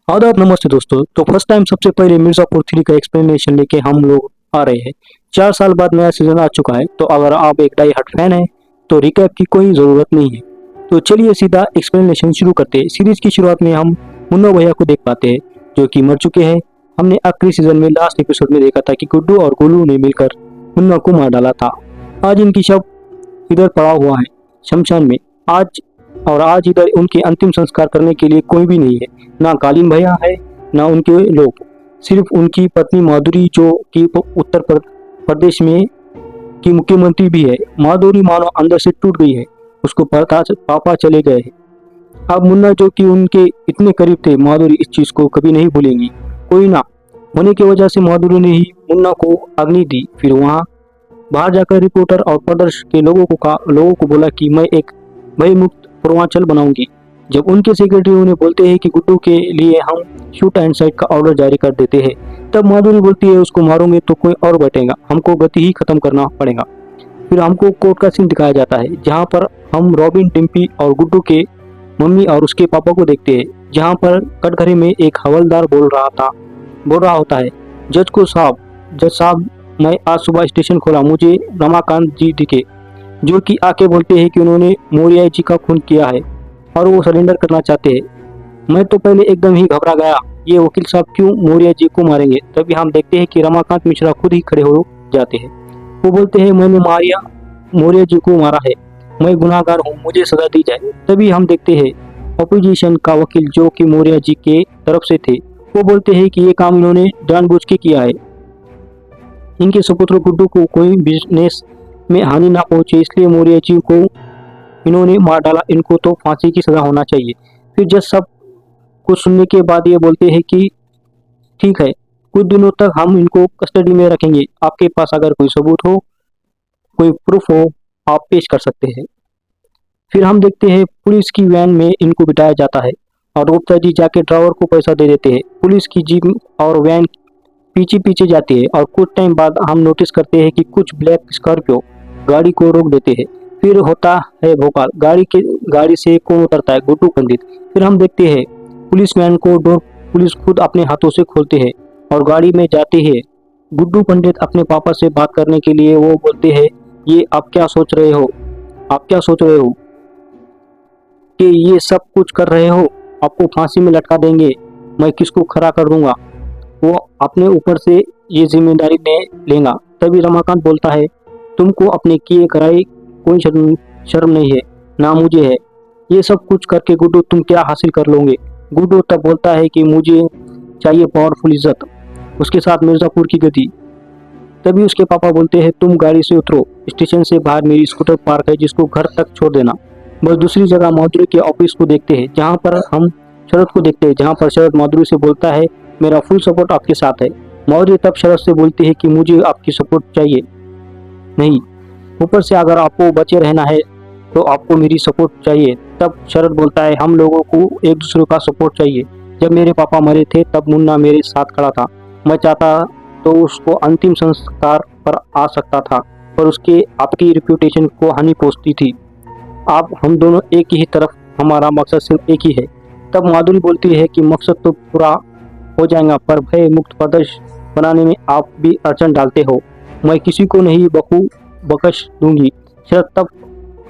आदाब नमस्ते दोस्तों। तो फर्स्ट टाइम सबसे पहले मिर्जापुर 3 का एक्सप्लेनेशन लेके हम लोग आ रहे हैं। 4 साल बाद नया सीजन आ चुका है, तो अगर आप एक डाई हार्ड फैन है तो रिकैप की कोई ज़रूरत नहीं है। तो चलिए सीधा एक्सप्लेनेशन शुरू करते हैं। सीरीज की शुरुआत में हम मुन्ना भैया को देख पाते हैं जो कि मर चुके हैं। हमने आखिरी सीजन में लास्ट एपिसोड में देखा था कि गुड्डू और गोलू ने मिलकर मुन्ना को मार डाला था। आज इनकी शव इधर पड़ा हुआ है शमशान में। आज इधर उनके अंतिम संस्कार करने के लिए कोई भी नहीं है। ना कालीन भैया है ना उनके लोग, सिर्फ उनकी पत्नी माधुरी जो कि प्रदेश में की मुख्यमंत्री भी है। माधुरी मानो अंदर से टूट गई है, उसको पता पापा चले गए हैं। अब मुन्ना जो कि उनके इतने करीब थे, माधुरी इस चीज को कभी नहीं भूलेंगी। कोई ना होने की वजह से माधुरी ने ही मुन्ना को अग्नि दी। फिर वहां बाहर जाकर रिपोर्टर और प्रदर्श के लोगों को बोला कि मैं एक भय मुक्त पूर्वांचल बनाऊंगी। जब उनके सेक्रेटरी उन्हें बोलते हैं कि गुड्डू के लिए हम शूट एंड साइड का ऑर्डर जारी कर देते हैं, तब माधुरी बोलती है उसको मारोगे तो कोई और बैठेगा, हमको गति ही खत्म करना पड़ेगा। फिर हमको कोर्ट का सीन दिखाया जाता है जहाँ पर हम रॉबिन, डिम्पी और गुड्डू के मम्मी और उसके पापा को देखते हैं, जहाँ पर कटघरे में एक हवलदार बोल रहा होता है जज साहब मैं आज सुबह स्टेशन खोला, मुझे रमाकांत जी दिखे जो कि आके बोलते हैं कि उन्होंने मौर्य जी का खून किया है और वो सरेंडर करना चाहते हैं। मैं तो पहले एकदम ही घबरा गया, ये वकील साहब क्यों मौर्य जी को मारेंगे। तभी हम देखते हैं कि रमाकांत मिश्रा खुद ही खड़े हो जाते हैं। वो बोलते हैं मैंने मौर्य जी को मारा है, मैं गुनाहगार हूँ, मुझे सजा दी जाए। तभी हम देखते हैं अपोजिशन का वकील जो कि मौर्य जी के तरफ से थे, वो बोलते हैं कि ये काम इन्होंने जानबूझ के किया है, इनके सुपुत्र गुड्डू को कोई बिजनेस में हानि ना पहुंचे इसलिए मौर्य जी को इन्होंने मार डाला, इनको तो फांसी की सजा होना चाहिए। फिर जज सब कुछ सुनने के बाद ये बोलते हैं कि ठीक है, कुछ दिनों तक हम इनको कस्टडी में रखेंगे, आपके पास अगर कोई सबूत हो, कोई प्रूफ हो, आप पेश कर सकते हैं। फिर हम देखते हैं पुलिस की वैन में इनको बिठाया जाता है और गुप्ता जी जाके ड्राइवर को पैसा दे देते हैं। पुलिस की जीप और वैन पीछे पीछे जाती है और कुछ टाइम बाद हम नोटिस करते हैं कि कुछ ब्लैक स्कॉर्पियो गाड़ी को रोक देते हैं। फिर होता है भोपाल। गाड़ी से कौन उतरता है? गुड्डू पंडित। फिर हम देखते हैं पुलिसमैन को डोर पुलिस खुद अपने हाथों से खोलते हैं और गाड़ी में जाते हैं। गुड्डू पंडित अपने पापा से बात करने के लिए वो बोलते हैं ये आप क्या सोच रहे हो कि ये सब कुछ कर रहे हो, आपको फांसी में लटका देंगे, मैं किसको खड़ा कर दूंगा, वो अपने ऊपर से ये जिम्मेदारी लेगा। तभी रमाकांत बोलता है तुमको अपने किए कराई कोई शर्म नहीं है ना मुझे है, ये सब कुछ करके गुड्डू तुम क्या हासिल कर लोगे। गुड्डू तब बोलता है कि मुझे चाहिए पावरफुल इज्जत, उसके साथ मिर्जापुर की गति। तभी उसके पापा बोलते हैं तुम गाड़ी से उतरो, स्टेशन से बाहर मेरी स्कूटर पार्क है जिसको घर तक छोड़ देना। बस दूसरी जगह माधुरी के ऑफिस को देखते हैं जहाँ पर हम शरद को देखते हैं, जहाँ पर शरद माधुरी से बोलता है मेरा फुल सपोर्ट आपके साथ है। माधुरी तब शरद से बोलती है कि मुझे आपकी सपोर्ट चाहिए नहीं, ऊपर से अगर आपको बचे रहना है तो आपको मेरी सपोर्ट चाहिए। तब शरद बोलता है हम लोगों को एक दूसरे का सपोर्ट चाहिए, जब मेरे पापा मरे थे तब मुन्ना मेरे साथ खड़ा था, मैं चाहता तो उसको अंतिम संस्कार पर आ सकता था, पर उसके आपकी रिप्यूटेशन को हानि पहुंचती थी। आप हम दोनों एक ही तरफ, हमारा मकसद सिर्फ एक ही है। तब माधुरी बोलती है कि मकसद तो पूरा हो जाएगा पर भय मुक्त प्रदेश बनाने में आप भी अड़चन डालते हो, मैं किसी को नहीं बख्श दूंगी। शरद तब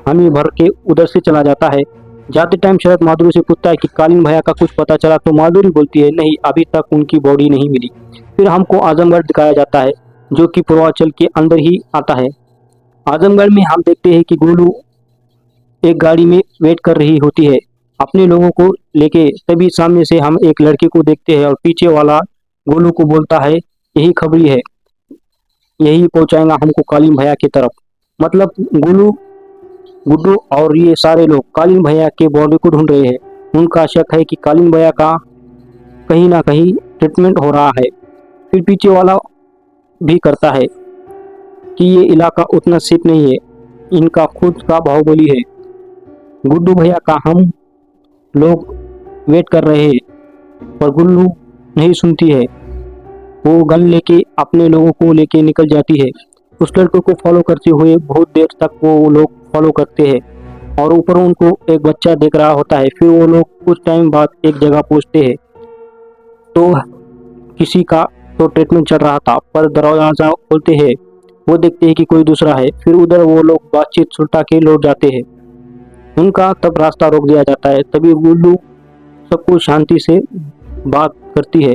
हामी भर के उधर से चला जाता है। जाते टाइम शरद माधुरी से पूछता है कि कालीन भैया का कुछ पता चला, तो माधुरी बोलती है नहीं, अभी तक उनकी बॉडी नहीं मिली। फिर हमको आजमगढ़ दिखाया जाता है जो कि पूर्वांचल के अंदर ही आता है। आजमगढ़ में हम देखते हैं कि गोलू एक गाड़ी में वेट कर रही होती है अपने लोगों को लेके। तभी सामने से हम एक लड़के को देखते हैं और पीछे वाला गोलू को बोलता है यही खबरी है, यही पहुंचाएगा हमको कालीन भैया की तरफ। मतलब गुड्डू और ये सारे लोग कालीन भैया के बॉडी को ढूंढ रहे हैं। उनका शक है कि कालीन भैया का कहीं ना कहीं ट्रीटमेंट हो रहा है। फिर पीछे वाला भी करता है कि ये इलाका उतना सेफ नहीं है, इनका खुद का बाहुबली है। गुड्डू भैया का हम लोग वेट कर रहे हैं पर गुल्लू नहीं सुनती है, वो गन लेके अपने लोगों को लेके निकल जाती है। उस लड़के को फॉलो करते हुए बहुत देर तक वो लोग फॉलो करते हैं और ऊपर उनको एक बच्चा देख रहा होता है। फिर वो लोग कुछ टाइम बाद एक जगह पहुंचते हैं तो किसी का तो ट्रीटमेंट चल रहा था, पर दरवाजा खोलते हैं, वो देखते हैं कि कोई दूसरा है। फिर उधर वो लोग बातचीत सुलटा के लौट जाते हैं। उनका तब रास्ता रोक दिया जाता है। तभी गुल्लू सबको शांति से बात करती है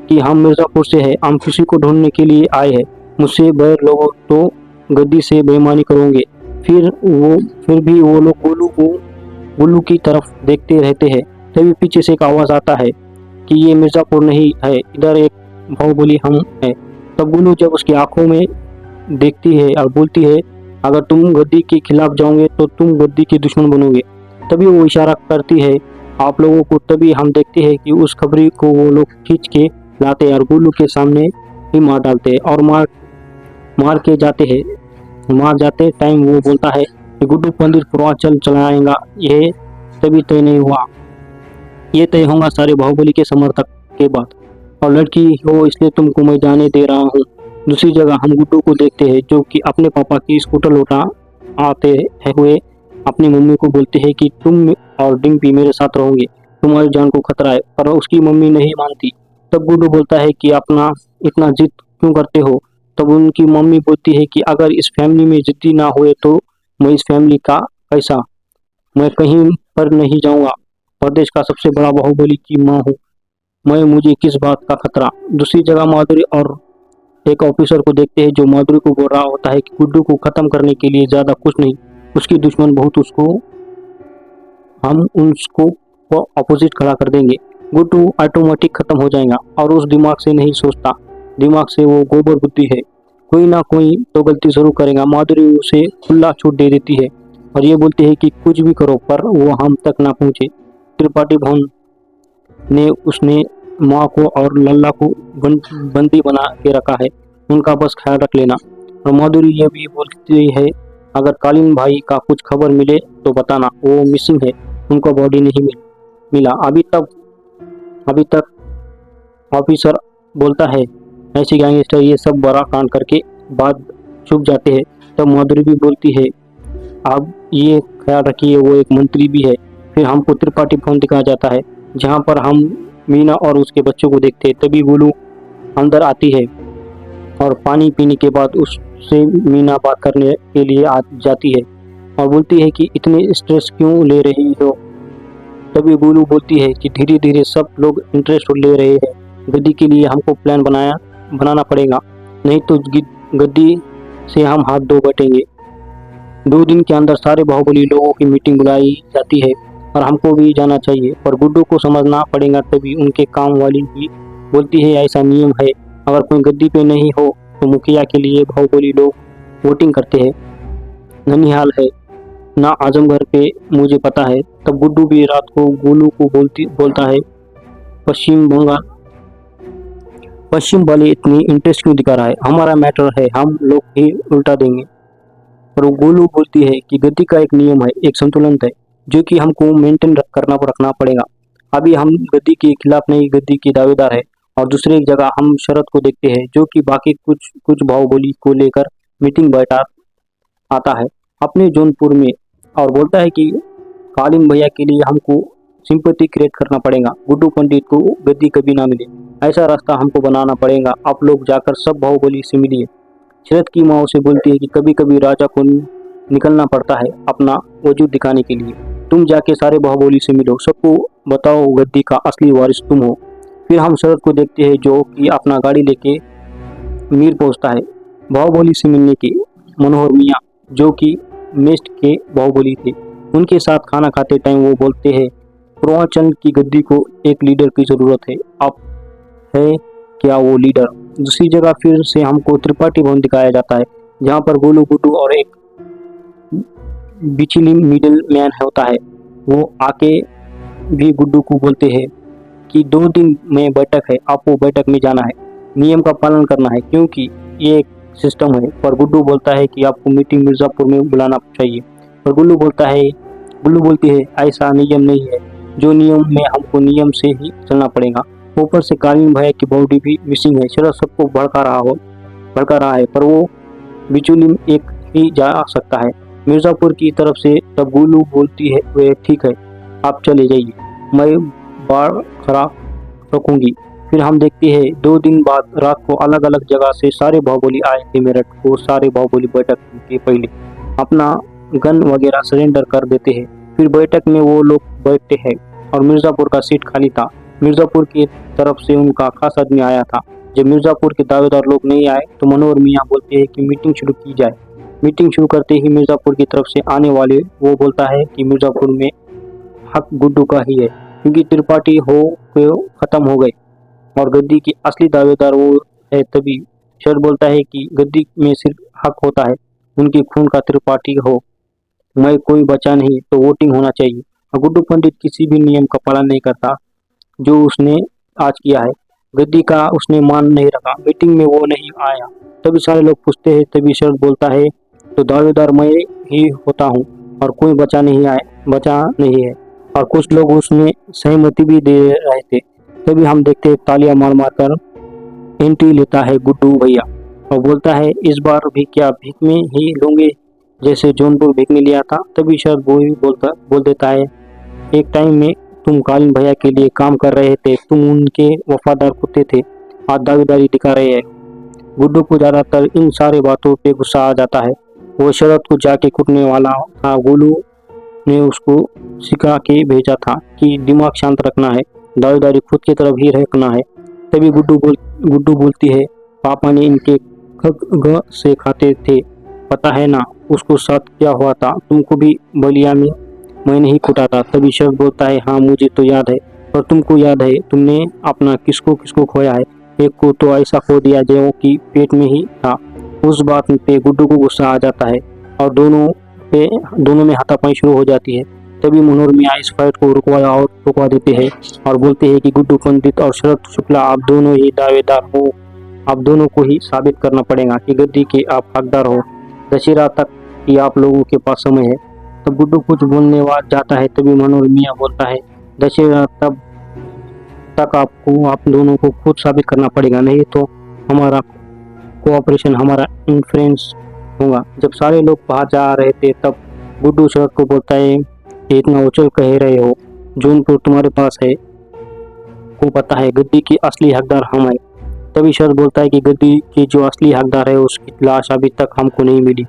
कि हम मिर्जापुर से हैं, हम किसी को ढूंढने के लिए आए हैं, मुझसे बैर लोगों तो गद्दी से बेईमानी करोगे। फिर भी वो लोग गुल्लू की तरफ देखते रहते हैं। तभी पीछे से एक आवाज आता है कि ये मिर्जापुर नहीं है, इधर एक बाहुबली हम है। तब गुल्लू जब उसकी आंखों में देखती है और बोलती है, अगर तुम गद्दी के खिलाफ जाओगे तो तुम गद्दी के दुश्मन बनोगे। तभी वो इशारा करती है आप लोगों को। तभी हम देखते हैं कि उस खबरी को वो लोग खींच के लाते हैं और गुल्लू के सामने ही मार डालते हैं और मार जाते टाइम वो बोलता है कि गुड्डू पंडित पूर्वांचल चलाएगा। यह तभी तय नहीं हुआ, ये तय होगा सारे बाहुबली के समर्थक के बाद, और लड़की हो इसलिए तुमको मैं जाने दे रहा हूँ। दूसरी जगह हम गुड्डू को देखते हैं जो कि अपने पापा की स्कूटर लौटा आते हुए अपनी मम्मी को बोलते हैं कि तुम और डिम्पी मेरे साथ रहोगे, तुम्हारी जान को खतरा है। पर उसकी मम्मी नहीं मानती। तब गुड्डू बोलता है कि अपना इतना जिद क्यों करते हो। तब उनकी मम्मी बोलती है कि अगर इस फैमिली में जिद्दी ना हुए तो मैं इस फैमिली का कैसा, मैं कहीं पर नहीं जाऊंगा, प्रदेश का सबसे बड़ा बाहुबली की माँ हूँ मैं, मुझे किस बात का खतरा। दूसरी जगह माधुरी और एक ऑफिसर को देखते हैं जो माधुरी को बोल रहा होता है कि गुड्डू को खत्म करने के लिए ज्यादा कुछ नहीं, उसकी दुश्मन बहुत, हम उसको अपोजिट खड़ा कर देंगे, गुड्डू ऑटोमेटिक खत्म हो जाएगा। और उस दिमाग से नहीं सोचता, दिमाग से वो गोबर बुद्धि है, कोई ना कोई तो गलती जरूर करेगा। माधुरी उसे खुला छूट दे देती है और ये बोलती है कि कुछ भी करो पर वो हम तक ना पहुंचे। त्रिपाठी भवन ने उसने माँ को और लल्ला को बंदी बना के रखा है, उनका बस ख्याल रख लेना। और माधुरी ये भी बोलती है अगर कालीन भाई का कुछ खबर मिले तो बताना, वो मिसिंग है, उनको बॉडी नहीं मिला अभी तक। ऑफिसर बोलता है ऐसे गैंगस्टर ये सब बड़ा कांड करके बाद चुप जाते हैं। तब माधुरी भी बोलती है अब ये ख्याल रखिए वो एक मंत्री भी है। फिर हमको त्रिपाठी भवन दिखाया जाता है जहाँ पर हम मीना और उसके बच्चों को देखते हैं। तभी गुल्लू अंदर आती है और पानी पीने के बाद उससे मीना बात करने के लिए आ जाती है और बोलती है कि इतने स्ट्रेस क्यों ले रही हो। तभी गुल्लू बोलती है कि धीरे धीरे सब लोग इंटरेस्ट ले रहे हैं, गद्दी के लिए हमको प्लान बनाना पड़ेगा, नहीं तो गद्दी से हम हाथ धो बैठेंगे। 2 दिन के अंदर सारे बाहुबली लोगों की मीटिंग बुलाई जाती है और हमको भी जाना चाहिए, पर गुड्डू को समझना पड़ेगा। तभी उनके काम वाली भी बोलती है ऐसा नियम है, अगर कोई गद्दी पे नहीं हो तो मुखिया के लिए बाहुबली लोग वोटिंग करते हैं, ननिहाल है ना आजमगढ़ पे, मुझे पता है। तब गुड्डू भी रात को गोलू को बोलता है पश्चिम वाले इतनी इंटरेस्ट क्यों दिखा रहा है, हमारा मैटर है, हम लोग ही उल्टा देंगे। और गोलू बोलती है कि गद्दी का एक नियम है, एक संतुलन है जो कि हमको मेंटेन रखना पड़ेगा। अभी हम गद्दी के खिलाफ नहीं, गद्दी के दावेदार है। और दूसरी एक जगह हम शरद को देखते हैं जो कि बाकी कुछ बाहुबली को लेकर मीटिंग बैठा आता है अपने जौनपुर में और बोलता है कि कालीन भैया के लिए हमको सिंपैथी क्रिएट करना पड़ेगा, गुड्डू पंडित को गद्दी कभी ना मिले, ऐसा रास्ता हमको बनाना पड़ेगा, आप लोग जाकर सब बाहुबली से मिलिए। शरद की माँ उसे बोलती है कि कभी कभी राजा को निकलना पड़ता है अपना वजूद दिखाने के लिए, तुम जाके सारे बाहुबली से मिलो, सबको बताओ गद्दी का असली वारिस तुम हो। फिर हम शरद को देखते हैं जो कि अपना गाड़ी लेके मीर पहुंचता है बाहुबली से मिलने के। मनोहर मियाँ जो कि मेस्ट के बाहुबली थे, उनके साथ खाना खाते टाइम वो बोलते हैं पूर्वांचल की गद्दी को एक लीडर की जरूरत है, आप है क्या वो लीडर। दूसरी जगह फिर से हमको त्रिपाठी भवन दिखाया जाता है जहाँ पर गोलू गुड्डू और एक बिचली मिडिल मैन होता है, वो आके भी गुड्डू को बोलते हैं कि 2 दिन में बैठक है, आपको बैठक में जाना है, नियम का पालन करना है क्योंकि ये एक सिस्टम है। पर गुड्डू बोलता है कि आपको मीटिंग मिर्जापुर में बुलाना चाहिए। पर गुल्लू बोलती है ऐसा नियम नहीं है, जो नियम में हमको नियम से ही चलना पड़ेगा। ऊपर से कालीन भैया की बॉडी भी मिसिंग है, शरद सबको भड़का रहा है पर वो बिचुली एक ही जा सकता है मिर्जापुर की तरफ से। तब गुल्लू बोलती है वे ठीक है, आप चले जाइए, मैं बाढ़ खड़ा रखूंगी। फिर हम देखते हैं 2 दिन बाद रात को अलग अलग जगह से सारे बाहुबली आए थे मेरठ को। सारे बाहुबली बैठक के पहले अपना गन वगैरह सरेंडर कर देते हैं। फिर बैठक में वो लोग बैठते हैं और मिर्ज़ापुर का सीट खाली था। मिर्ज़ापुर की तरफ से उनका खास आदमी आया था। जब मिर्ज़ापुर के दावेदार लोग नहीं आए तो मनोहर मियाँ बोलते हैं कि मीटिंग शुरू की जाए। मीटिंग शुरू करते ही मिर्ज़ापुर की तरफ से आने वाले वो बोलता है कि मिर्ज़ापुर में हक गुड्डू का ही है, क्योंकि त्रिपाठी हो के ख़त्म हो गए और गद्दी की असली दावेदार वो है। तभी शरद बोलता है कि गद्दी में सिर्फ हक होता है, उनके खून का त्रिपाठी हो, मैं कोई बचा नहीं, तो वोटिंग होना चाहिए। और गुड्डू पंडित किसी भी नियम का पालन नहीं करता जो उसने आज किया है। गद्दी का उसने मान नहीं रखा, मीटिंग में वो नहीं आया। तभी सारे लोग पूछते हैं। तभी शरद बोलता है तो दावेदार मैं ही होता हूँ और कोई बचा नहीं है। और कुछ लोग उसमें सहमति भी दे रहे थे। तभी हम देखते हैं तालियां मार मार कर एंट्री लेता है गुड्डू भैया और बोलता है इस बार भी क्या भीख में ही लूंगे जैसे जौनपुर भीख में लिया था। तभी शरद बोल देता है एक टाइम में तुम कालीन भैया के लिए काम कर रहे थे, तुम उनके वफादार कुत्ते थे, आज दावेदारी दिखा रहे हैं। गुड्डू को ज्यादातर इन सारे बातों पे गुस्सा आ जाता है। वो शरद को जाके कुटने वाला था। गोलू ने उसको सिखा के भेजा था कि दिमाग शांत रखना है, दावेदारी खुद की तरफ ही रखना है। तभी गुड्डू बोलती है पापा ने इनके ग से खाते थे, पता है ना उसको साथ क्या हुआ था, तुमको भी बलिया में मैंने ही कुटा था। तभी शरद बोलता है हाँ मुझे तो याद है, और तुमको याद है तुमने अपना किसको किसको खोया है, एक को तो ऐसा खो दिया जो कि पेट में ही था। उस बात पे गुड्डू को गुस्सा आ जाता है और दोनों में हाथापाई शुरू हो जाती है। तभी मनोहर मियाँ इस फाइट को रुकवा देते हैं और बोलते हैं कि गुड्डू पंडित और शरद शुक्ला आप दोनों ही दावेदार हो, आप दोनों को ही साबित करना पड़ेगा कि गद्दी के आप हकदार हो। दशहरा तक ही आप लोगों के पास समय है। तब गुड्डू कुछ बोलने जाता है। तभी मनोहर मियाँ बोलता है दशहरा तक आप दोनों को खुद साबित करना पड़ेगा, नहीं तो हमारा कोऑपरेशन, हमारा इन्फ्लुएंस होगा। जब सारे लोग बाहर जा रहे थे तब गुड्डू शरद को बोलता है इतना उछल कह रहे हो, जौनपुर तुम्हारे पास है, को पता है गद्दी की असली हकदार हम है। तभी शरद बोलता है कि गद्दी की जो असली हकदार है उसकी लाश अभी तक हमको नहीं मिली,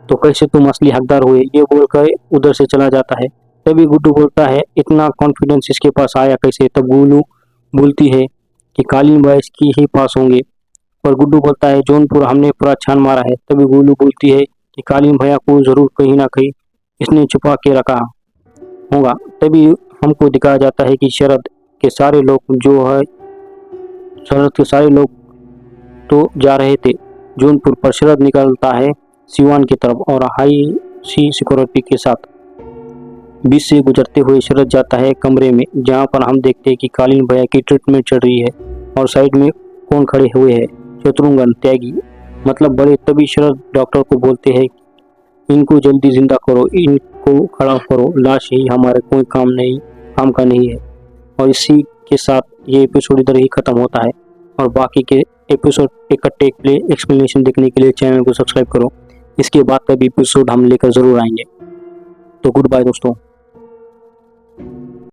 तो कैसे तुम असली हकदार हुए, ये बोलकर उधर से चला जाता है। तभी गुड्डू बोलता है इतना कॉन्फिडेंस इसके पास आया कैसे। तब गोलू बोलती है कि कालीन बाइस की ही पास होंगे, पर गुड्डू बोलता है जौनपुर हमने पूरा छान मारा है। तभी गोलू बोलती है कि कालीन भैया को जरूर कहीं ना कहीं इसने छुपा के रखा होगा। तभी हमको दिखाया जाता है कि शरद के सारे लोग तो जा रहे थे जौनपुर, पर शरद निकलता है सिवान की तरफ और हाई सी सिक्योरिटी के साथ बीच से गुजरते हुए शरद जाता है कमरे में, जहां पर हम देखते हैं कि कालीन भैया की ट्रीटमेंट चल रही है और साइड में कौन खड़े हुए हैं, शत्रुघ्न त्यागी मतलब बड़े। तभी शरद डॉक्टर को बोलते हैं इनको जल्दी जिंदा करो, इनको खड़ा करो, लाश ही हमारे कोई काम का नहीं है। और इसी के साथ ये एपिसोड इधर ही खत्म होता है और बाकी के एपिसोड इकट्ठे के लिए एक्सप्लेनेशन देखने के लिए चैनल को सब्सक्राइब करो। इसके बाद का भी एपिसोड हम लेकर जरूर आएंगे। तो गुड बाय दोस्तों।